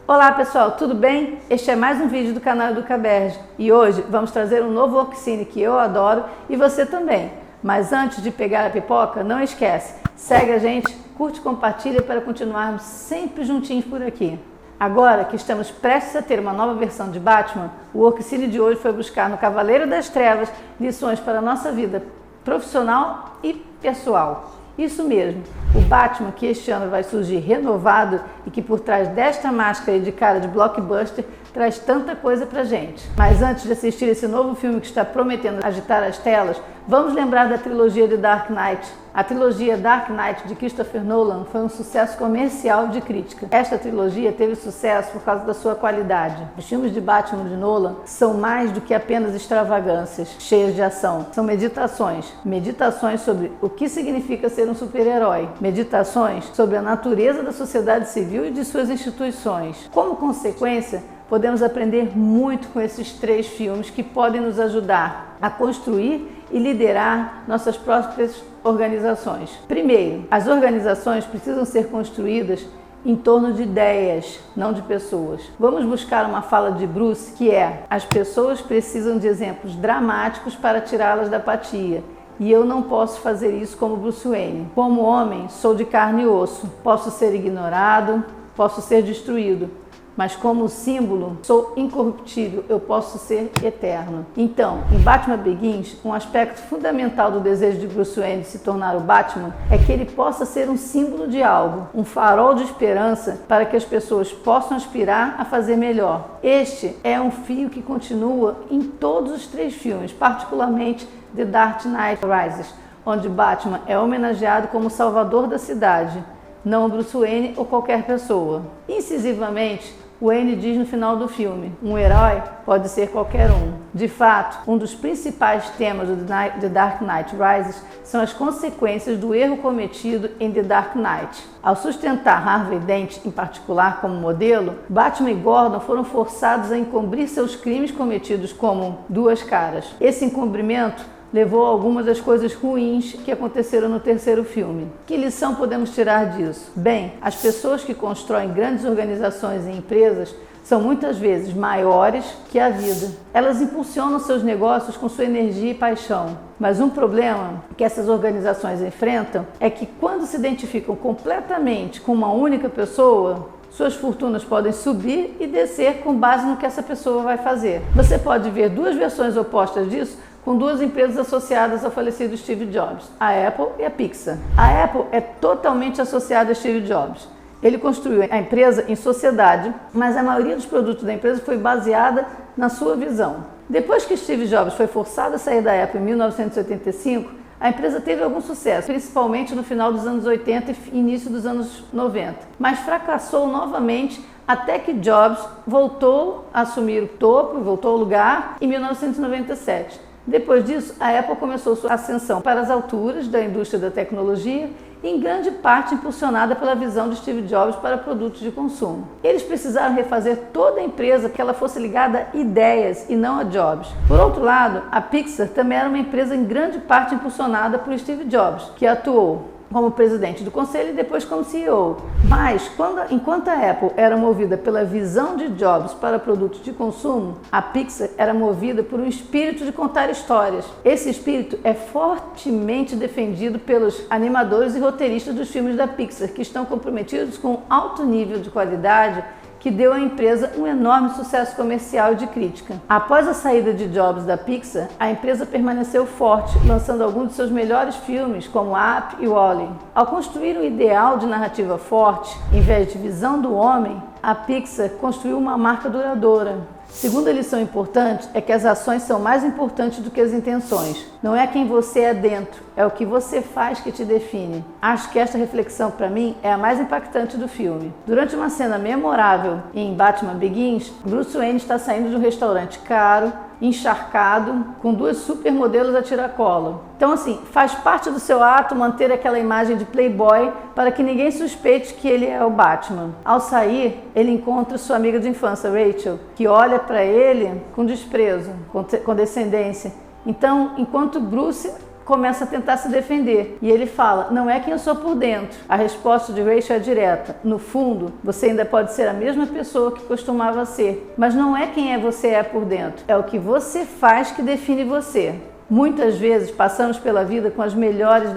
Olá pessoal, tudo bem? Este é mais um vídeo do canal Educaberge e hoje vamos trazer um novo workcine que eu adoro e você também. Mas antes de pegar a pipoca, não esquece, segue a gente, curte e compartilha para continuarmos sempre juntinhos por aqui. Agora que estamos prestes a ter uma nova versão de Batman, o workcine de hoje foi buscar no Cavaleiro das Trevas lições para a nossa vida profissional e pessoal. Isso mesmo, o Batman que este ano vai surgir renovado e que por trás desta máscara e de cara de blockbuster traz tanta coisa pra gente. Mas antes de assistir esse novo filme que está prometendo agitar as telas, vamos lembrar da trilogia de Dark Knight. A trilogia Dark Knight de Christopher Nolan foi um sucesso comercial de crítica. Esta trilogia teve sucesso por causa da sua qualidade. Os filmes de Batman de Nolan são mais do que apenas extravagâncias, cheias de ação. São meditações. Meditações sobre o que significa ser um super-herói. Meditações sobre a natureza da sociedade civil e de suas instituições. Como consequência, podemos aprender muito com esses 3 filmes que podem nos ajudar a construir e liderar nossas próprias organizações. Primeiro, as organizações precisam ser construídas em torno de ideias, não de pessoas. Vamos buscar uma fala de Bruce que é: as pessoas precisam de exemplos dramáticos para tirá-las da apatia. E eu não posso fazer isso como Bruce Wayne. Como homem, sou de carne e osso. Posso ser ignorado, posso ser destruído. Mas como símbolo, sou incorruptível, eu posso ser eterno. Então, em Batman Begins, um aspecto fundamental do desejo de Bruce Wayne de se tornar o Batman é que ele possa ser um símbolo de algo, um farol de esperança para que as pessoas possam aspirar a fazer melhor. Este é um fio que continua em todos os 3 filmes, particularmente The Dark Knight Rises, onde Batman é homenageado como o salvador da cidade, não Bruce Wayne ou qualquer pessoa. Incisivamente, Wayne diz no final do filme: um herói pode ser qualquer um. De fato, um dos principais temas do The Dark Knight Rises são as consequências do erro cometido em The Dark Knight. Ao sustentar Harvey Dent em particular como modelo, Batman e Gordon foram forçados a encobrir seus crimes cometidos como 2 caras. Esse encobrimento levou a algumas das coisas ruins que aconteceram no 3º filme. Que lição podemos tirar disso? Bem, as pessoas que constroem grandes organizações e empresas são muitas vezes maiores que a vida. Elas impulsionam seus negócios com sua energia e paixão. Mas um problema que essas organizações enfrentam é que quando se identificam completamente com uma única pessoa, suas fortunas podem subir e descer com base no que essa pessoa vai fazer. Você pode ver 2 versões opostas disso com 2 empresas associadas ao falecido Steve Jobs, a Apple e a Pixar. A Apple é totalmente associada a Steve Jobs. Ele construiu a empresa em sociedade, mas a maioria dos produtos da empresa foi baseada na sua visão. Depois que Steve Jobs foi forçado a sair da Apple em 1985, a empresa teve algum sucesso, principalmente no final dos anos 80 e início dos anos 90, mas fracassou novamente até que Jobs voltou a assumir o topo, voltou ao lugar em 1997. Depois disso, a Apple começou sua ascensão para as alturas da indústria da tecnologia, em grande parte impulsionada pela visão de Steve Jobs para produtos de consumo. Eles precisaram refazer toda a empresa para que ela fosse ligada a ideias e não a Jobs. Por outro lado, a Pixar também era uma empresa em grande parte impulsionada por Steve Jobs, que atuou como presidente do conselho e depois como CEO. Mas, enquanto a Apple era movida pela visão de Jobs para produtos de consumo, a Pixar era movida por um espírito de contar histórias. Esse espírito é fortemente defendido pelos animadores e roteiristas dos filmes da Pixar, que estão comprometidos com um alto nível de qualidade que deu à empresa um enorme sucesso comercial e de crítica. Após a saída de Jobs da Pixar, a empresa permaneceu forte, lançando alguns de seus melhores filmes, como Up e Wall-E. Ao construir um ideal de narrativa forte, em vez de visão do homem, a Pixar construiu uma marca duradoura. Segunda lição importante é que as ações são mais importantes do que as intenções. Não é quem você é dentro, é o que você faz que te define. Acho que esta reflexão, para mim, é a mais impactante do filme. Durante uma cena memorável em Batman Begins, Bruce Wayne está saindo de um restaurante caro, encharcado, com 2 supermodelos a tiracolo. Então, assim, faz parte do seu ato manter aquela imagem de playboy para que ninguém suspeite que ele é o Batman. Ao sair, ele encontra sua amiga de infância, Rachel, que olha para ele com desprezo, com condescendência. Então, enquanto Bruce começa a tentar se defender. E ele fala, não é quem eu sou por dentro. A resposta de Rachel é direta. No fundo, você ainda pode ser a mesma pessoa que costumava ser. Mas não é quem você é por dentro. É o que você faz que define você. Muitas vezes passamos pela vida com as melhores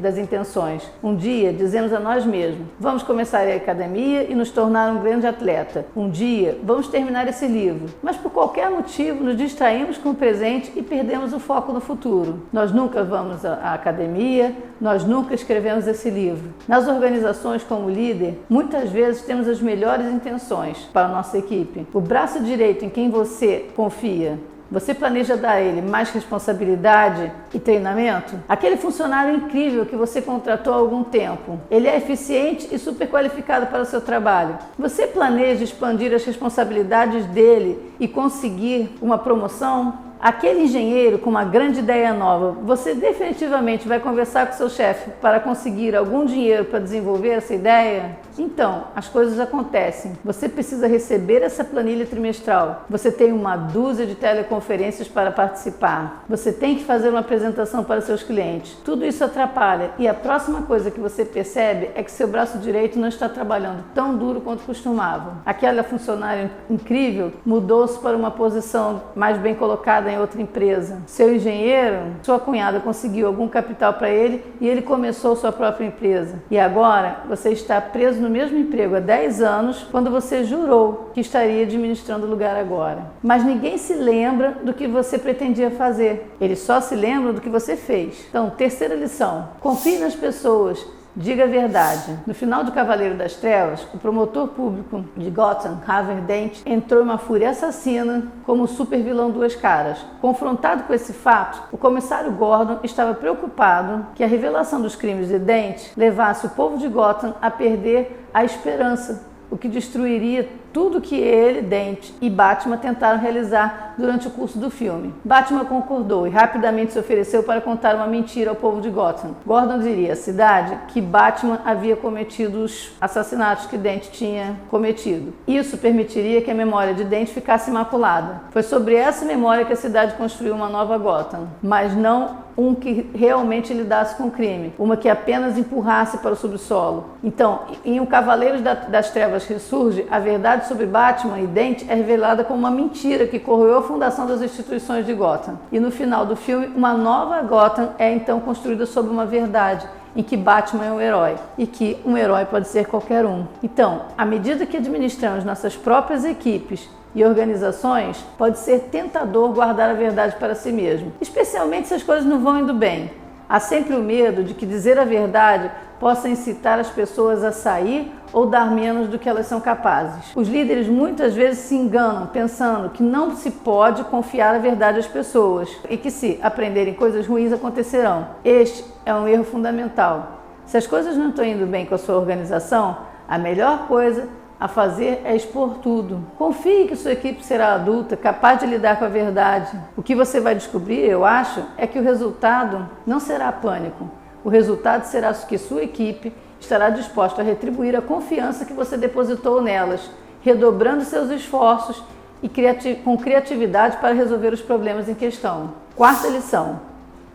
das intenções. Um dia dizemos a nós mesmos, vamos começar a ir à academia e nos tornar um grande atleta. Um dia vamos terminar esse livro. Mas por qualquer motivo nos distraímos com o presente e perdemos o foco no futuro. Nós nunca vamos à academia, nós nunca escrevemos esse livro. Nas organizações como líder, muitas vezes temos as melhores intenções para a nossa equipe. O braço direito em quem você confia, você planeja dar a ele mais responsabilidade e treinamento? Aquele funcionário incrível que você contratou há algum tempo, ele é eficiente e super qualificado para o seu trabalho. Você planeja expandir as responsabilidades dele e conseguir uma promoção? Aquele engenheiro com uma grande ideia nova, você definitivamente vai conversar com seu chefe para conseguir algum dinheiro para desenvolver essa ideia? Então, as coisas acontecem. Você precisa receber essa planilha trimestral. Você tem uma dúzia de teleconferências para participar. Você tem que fazer uma apresentação para seus clientes. Tudo isso atrapalha e a próxima coisa que você percebe é que seu braço direito não está trabalhando tão duro quanto costumava. Aquela funcionária incrível mudou-se para uma posição mais bem colocada em outra empresa. Seu engenheiro, sua cunhada conseguiu algum capital para ele e ele começou sua própria empresa. E agora você está preso no mesmo emprego há 10 anos quando você jurou que estaria administrando o lugar agora. Mas ninguém se lembra do que você pretendia fazer. Eles só se lembram do que você fez. Então, terceira lição. Confie nas pessoas. Diga a verdade. No final do Cavaleiro das Trevas, o promotor público de Gotham, Harvey Dent, entrou em uma fúria assassina como o super vilão Duas Caras. Confrontado com esse fato, o comissário Gordon estava preocupado que a revelação dos crimes de Dent levasse o povo de Gotham a perder a esperança, o que destruiria tudo que ele, Dent e Batman tentaram realizar durante o curso do filme. Batman concordou e rapidamente se ofereceu para contar uma mentira ao povo de Gotham. Gordon diria à cidade que Batman havia cometido os assassinatos que Dent tinha cometido. Isso permitiria que a memória de Dent ficasse imaculada. Foi sobre essa memória que a cidade construiu uma nova Gotham, mas não um que realmente lidasse com o crime, uma que apenas empurrasse para o subsolo. Então, em O Cavaleiro das Trevas Ressurge, a verdade sobre Batman e Dent é revelada como uma mentira que corroeu a fundação das instituições de Gotham. E no final do filme, uma nova Gotham é então construída sobre uma verdade, em que Batman é um herói e que um herói pode ser qualquer um. Então, à medida que administramos nossas próprias equipes e organizações, pode ser tentador guardar a verdade para si mesmo, especialmente se as coisas não vão indo bem. Há sempre o medo de que dizer a verdade possa incitar as pessoas a sair ou dar menos do que elas são capazes. Os líderes muitas vezes se enganam pensando que não se pode confiar a verdade às pessoas e que se aprenderem coisas ruins acontecerão. Este é um erro fundamental. Se as coisas não estão indo bem com a sua organização, a melhor coisa a fazer é expor tudo. Confie que sua equipe será adulta, capaz de lidar com a verdade. O que você vai descobrir, eu acho, é que o resultado não será pânico. O resultado será que sua equipe estará disposta a retribuir a confiança que você depositou nelas, redobrando seus esforços e com criatividade para resolver os problemas em questão. Quarta lição.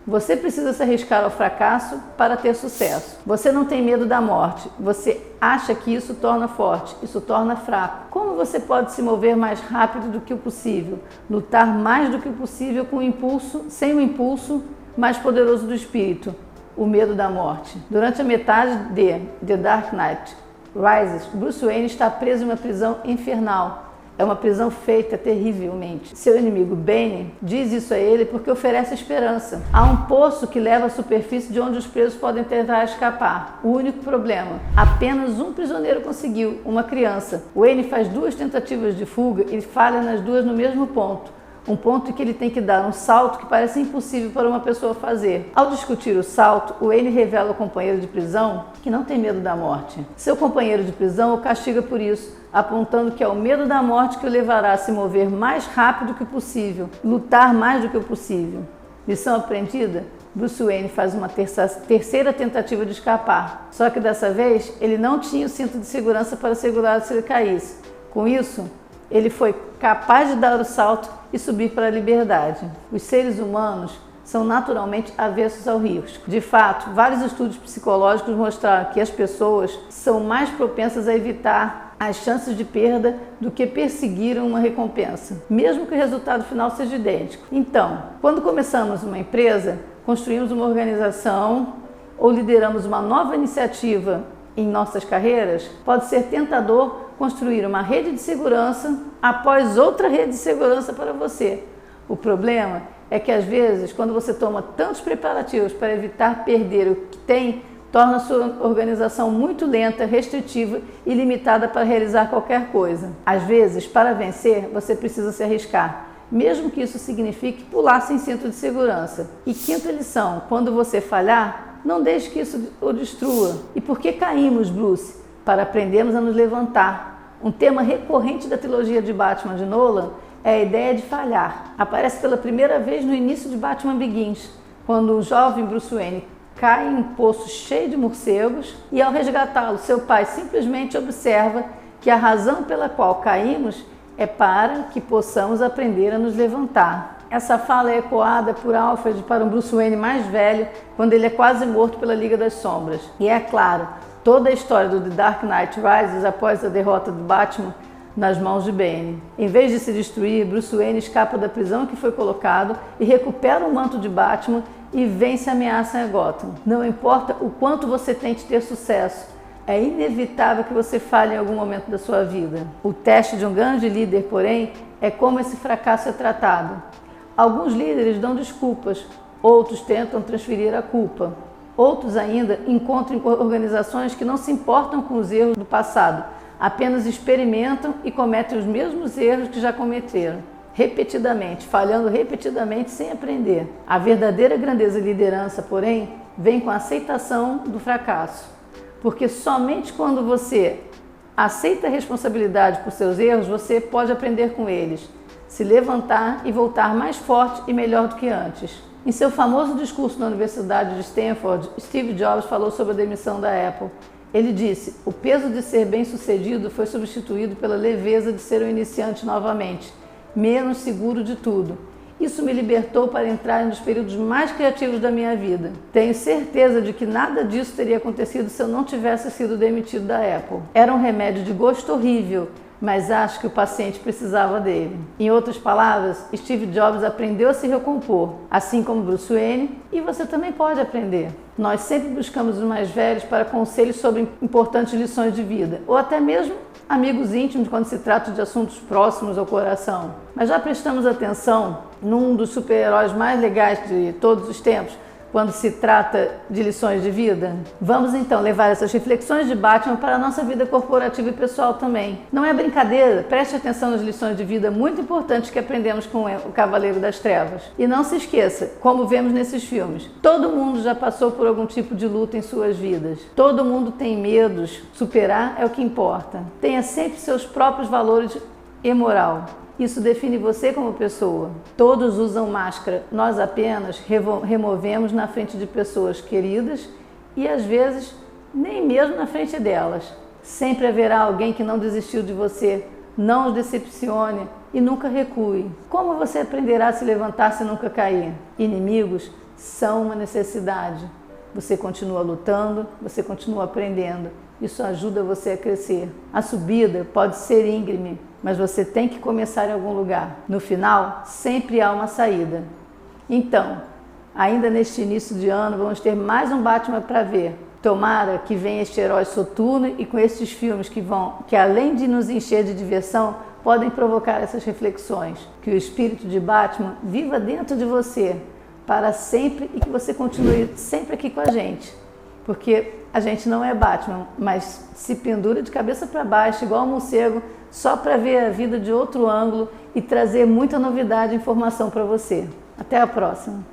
Você precisa se arriscar ao fracasso para ter sucesso. Você não tem medo da morte. Você acha que isso torna forte, isso torna fraco. Como você pode se mover mais rápido do que o possível? Lutar mais do que o possível com o impulso, sem o impulso mais poderoso do espírito, o medo da morte. Durante a metade de The Dark Knight Rises, Bruce Wayne está preso em uma prisão infernal. É uma prisão feita terrivelmente. Seu inimigo Bane diz isso a ele porque oferece esperança. Há um poço que leva à superfície de onde os presos podem tentar escapar. O único problema, apenas um prisioneiro conseguiu, uma criança. Wayne faz 2 tentativas de fuga e falha nas 2 no mesmo ponto. Um ponto em que ele tem que dar um salto que parece impossível para uma pessoa fazer. Ao discutir o salto, Wayne revela ao companheiro de prisão que não tem medo da morte. Seu companheiro de prisão o castiga por isso, apontando que é o medo da morte que o levará a se mover mais rápido que o possível, lutar mais do que o possível. Lição aprendida? Bruce Wayne faz uma terceira tentativa de escapar. Só que dessa vez, ele não tinha o cinto de segurança para segurá-lo se ele caísse. Com isso, ele foi capaz de dar o salto e subir para a liberdade. Os seres humanos são naturalmente avessos ao risco. De fato, vários estudos psicológicos mostraram que as pessoas são mais propensas a evitar as chances de perda do que perseguir uma recompensa, mesmo que o resultado final seja idêntico. Então, quando começamos uma empresa, construímos uma organização ou lideramos uma nova iniciativa em nossas carreiras, pode ser tentador construir uma rede de segurança após outra rede de segurança para você. O problema é que às vezes, quando você toma tantos preparativos para evitar perder o que tem, torna a sua organização muito lenta, restritiva e limitada para realizar qualquer coisa. Às vezes, para vencer, você precisa se arriscar, mesmo que isso signifique pular sem cinto de segurança. E quinta lição, quando você falhar, não deixe que isso o destrua. E por que caímos, Bruce? Para aprendermos a nos levantar. Um tema recorrente da trilogia de Batman de Nolan é a ideia de falhar. Aparece pela primeira vez no início de Batman Begins, quando o jovem Bruce Wayne cai em um poço cheio de morcegos e, ao resgatá-lo, seu pai simplesmente observa que a razão pela qual caímos é para que possamos aprender a nos levantar. Essa fala é ecoada por Alfred para um Bruce Wayne mais velho, quando ele é quase morto pela Liga das Sombras. E é claro, toda a história do The Dark Knight Rises após a derrota do Batman nas mãos de Bane. Em vez de se destruir, Bruce Wayne escapa da prisão que foi colocado e recupera o manto de Batman e vence a ameaça a Gotham. Não importa o quanto você tente ter sucesso, é inevitável que você falhe em algum momento da sua vida. O teste de um grande líder, porém, é como esse fracasso é tratado. Alguns líderes dão desculpas, outros tentam transferir a culpa. Outros ainda encontram organizações que não se importam com os erros do passado, apenas experimentam e cometem os mesmos erros que já cometeram, repetidamente, falhando repetidamente sem aprender. A verdadeira grandeza e liderança, porém, vem com a aceitação do fracasso, porque somente quando você aceita a responsabilidade por seus erros, você pode aprender com eles, se levantar e voltar mais forte e melhor do que antes. Em seu famoso discurso na Universidade de Stanford, Steve Jobs falou sobre a demissão da Apple. Ele disse: o peso de ser bem-sucedido foi substituído pela leveza de ser um iniciante novamente, menos seguro de tudo. Isso me libertou para entrar nos períodos mais criativos da minha vida. Tenho certeza de que nada disso teria acontecido se eu não tivesse sido demitido da Apple. Era um remédio de gosto horrível, mas acho que o paciente precisava dele. Em outras palavras, Steve Jobs aprendeu a se recompor, assim como Bruce Wayne, e você também pode aprender. Nós sempre buscamos os mais velhos para conselhos sobre importantes lições de vida, ou até mesmo amigos íntimos quando se trata de assuntos próximos ao coração. Mas já prestamos atenção num dos super-heróis mais legais de todos os tempos, quando se trata de lições de vida? Vamos então levar essas reflexões de Batman para a nossa vida corporativa e pessoal também. Não é brincadeira, preste atenção nas lições de vida muito importantes que aprendemos com o Cavaleiro das Trevas. E não se esqueça, como vemos nesses filmes, todo mundo já passou por algum tipo de luta em suas vidas. Todo mundo tem medos, superar é o que importa. Tenha sempre seus próprios valores e moral. Isso define você como pessoa. Todos usam máscara, nós apenas removemos na frente de pessoas queridas e às vezes nem mesmo na frente delas. Sempre haverá alguém que não desistiu de você. Não os decepcione e nunca recue. Como você aprenderá a se levantar se nunca cair? Inimigos são uma necessidade. Você continua lutando, você continua aprendendo. Isso ajuda você a crescer. A subida pode ser íngreme, mas você tem que começar em algum lugar. No final, sempre há uma saída. Então, ainda neste início de ano, vamos ter mais um Batman para ver. Tomara que venha este herói soturno e com estes filmes que além de nos encher de diversão, podem provocar essas reflexões. Que o espírito de Batman viva dentro de você para sempre e que você continue sempre aqui com a gente. Porque a gente não é Batman, mas se pendura de cabeça para baixo, igual um morcego, só para ver a vida de outro ângulo e trazer muita novidade e informação para você. Até a próxima!